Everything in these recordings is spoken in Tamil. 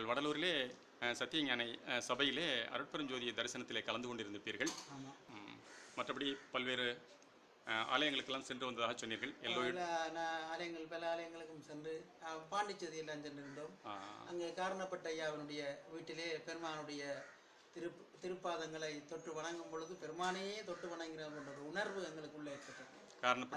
நீங்கள் வடலூரிலே சத்தியஞான சபையிலே அருட்பெருஞ்சோதி தரிசனத்திலே கலந்து கொண்டிருந்திருப்பீர்கள். மற்றபடி பல்வேறு ஆலயங்களுக்கெல்லாம் சென்று வந்ததாக சொன்னீர்கள். ஆலயங்கள் பல ஆலயங்களுக்கும் சென்று பாண்டிச்சேரி எல்லாம் சென்றிருந்தோம். அங்கே காரணப்பட்ட ஐயாவினுடைய வீட்டிலே பெருமானுடைய திருப்பாதங்களை தொட்டு வணங்கும் பொழுது பெருமானையே தொட்டு வணங்குகிறோம் என்ற ஒரு உணர்வு எங்களுக்குள்ளே ஏற்பட்டது.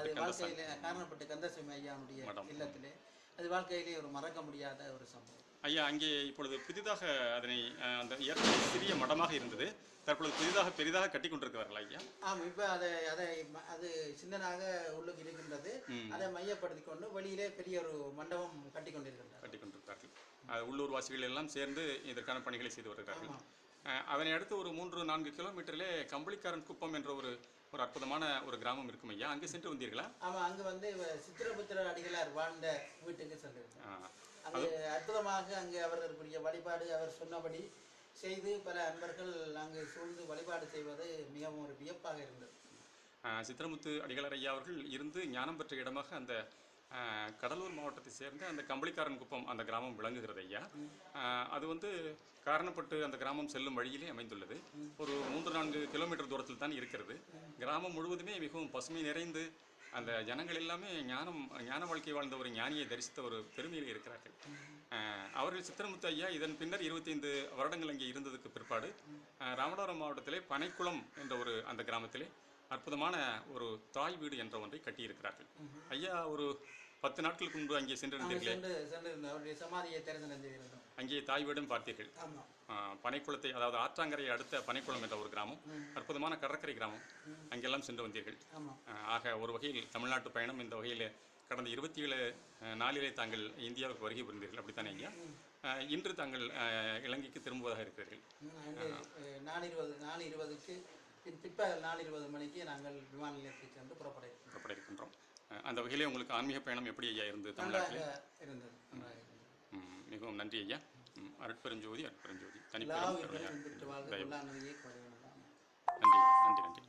அது வாழ்க்கையிலே காரணப்பட்ட கந்தசாமி ஐயாவுடைய இல்லத்திலே அது வாழ்க்கையிலே ஒரு மறக்க முடியாத ஒரு சம்பவம். ஐயா, அங்கே இப்பொழுது புதிதாக அதனை அந்த சிறிய மடமாக இருந்தது, தற்பொழுது புதிதாக பெரிதாக கட்டி கொண்டிருக்கிறார்கள் ஐயா. ஆமாம், இப்போ அது சின்னதாக உள்ளுக்கு இருக்கின்றது. அதை மையப்படுத்தி கொண்டு வெளியிலே பெரிய ஒரு மண்டபம் கட்டி கொண்டிருக்கிறார்கள். உள்ளூர் வாசிகள் எல்லாம் சேர்ந்து இதற்கான பணிகளை செய்து வருகிறார்கள். அதனை அடுத்து ஒரு 3-4 கிலோமீட்டரிலே கம்பளிக்காரன் குப்பம் என்ற ஒரு அற்புதமான ஒரு கிராமம் இருக்கும் ஐயா. அங்கே சென்று வந்தீர்களா? ஆமாம், அங்கே வந்து சித்திரபுத்திர அடிகளார் வாழ்ந்த வீட்டுக்கு சென்றிருக்கேன். அங்கே அற்புதமாக அங்கே அவர்களுக்குரிய வழிபாடு அவர் சொன்னபடி செய்து பல அன்பர்கள் அங்கு சூழ்ந்து வழிபாடு செய்வது மிகவும் ஒரு வியப்பாக இருந்தது. சித்திரமுத்து அடிகளார் ஐயா அவர்கள் இருந்து ஞானம் பெற்ற இடமாக அந்த கடலூர் மாவட்டத்தை சேர்ந்த அந்த கம்பளிக்காரன் குப்பம் அந்த கிராமம் விளங்குகிறது ஐயா. அது வந்து காரணப்பட்டு அந்த கிராமம் செல்லும் வழியிலே அமைந்துள்ளது. ஒரு 3-4 கிலோமீட்டர் தூரத்தில் தான் இருக்கிறது. கிராமம் முழுவதுமே மிகவும் பசுமை நிறைந்து அந்த ஜனங்கள் எல்லாமே ஞான வாழ்க்கை வாழ்ந்த ஒரு ஞானியை தரிசித்த ஒரு பெருமையில் இருக்கிறார்கள். அவர்கள் சித்திரமுத்து ஐயா இதன் பின்னர் 25 வருடங்கள் அங்கே இருந்ததுக்கு பிற்பாடு ராமநாதபுரம் மாவட்டத்திலே பனைக்குளம் என்ற அந்த கிராமத்திலே அற்புதமான ஒரு தாய் வீடு என்ற ஒன்றை கட்டியிருக்கிறார்கள். ஐயா, ஒரு 10 நாட்களுக்கு முன்பு அங்கே சென்றிருந்தீர்களே, அங்கே தாய் வீடும் பார்த்தீர்கள். பனைக்குளத்தை, அதாவது ஆற்றாங்கரையை அடுத்த பனைக்குளம் என்ற ஒரு கிராமம், அற்புதமான கடற்கரை கிராமம், அங்கெல்லாம் சென்று வந்தீர்கள். ஆக ஒரு வகையில் தமிழ்நாட்டு பயணம் இந்த வகையில் கடந்த 27 நாளிலே தாங்கள் இந்தியாவுக்கு வருகை புரிந்தீர்கள், அப்படித்தானே ஐயா? இன்று தாங்கள் இலங்கைக்கு திரும்புவதாக இருக்கிறீர்கள். நாள் 20க்கு பிற்பகல் 4:20 மணிக்கு நாங்கள் விமான நிலையத்துக்கு சென்று புறப்பட இருக்கின்றோம். அந்த வகையிலே உங்களுக்கு ஆன்மீக பயணம் எப்படி ஐயா இருந்தது தமிழ்நாட்டில்? இருந்தது. மிகவும் நன்றி ஐயா. அருட்பெருஞ்சோதி தனிப்பெரும் நன்றி.